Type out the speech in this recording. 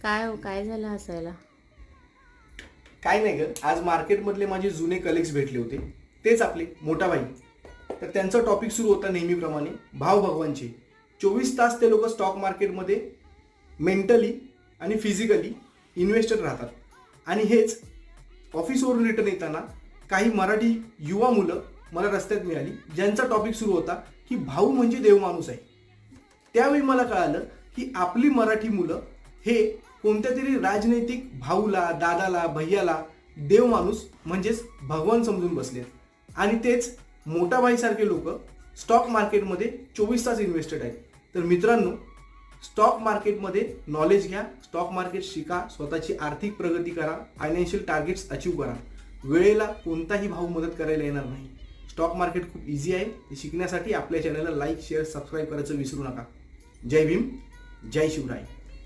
काय हो, काय झालं हसायला? काय नाही ग, आज मार्केटमधले माझे जुने कलिग्स भेटले होते. तेच आपले मोठा भाई. तर त्यांचा टॉपिक सुरू होता नेहमीप्रमाणे भाव भगवानचे. 24 तास ते लोक स्टॉक मार्केटमध्ये मेंटली आणि फिजिकली इन्व्हेस्टेड राहतात. आणि हेच ऑफिसवरून रिटर्न येताना काही मराठी युवा मुलं मला रस्त्यात मिळाली, ज्यांचा टॉपिक सुरू होता की भाऊ म्हणजे देव माणूस आहे. त्यावेळी मला कळालं की आपली मराठी मुलं हे कोणत्या तरी राजनैतिक भाऊला, दादाला, भैयाला देव माणूस म्हणजेच भगवान समजून बसलेत. आणि तेच मोठाबाईसारखे लोक स्टॉक मार्केटमध्ये 24 तास इन्व्हेस्टेड आहेत. तर मित्रांनो, स्टॉक मार्केटमध्ये नॉलेज घ्या, स्टॉक मार्केट शिका, स्वतःची आर्थिक प्रगती करा, फायनान्शियल टार्गेट्स अचीव करा. वेळेला कोणताही भाऊ मदत करायला येणार नाही. स्टॉक मार्केट खूप इझी आहे. ते शिकण्यासाठी आपल्या चॅनलला लाईक, शेअर, सबस्क्राईब करायचं विसरू नका. जय भीम, जय शिवराय.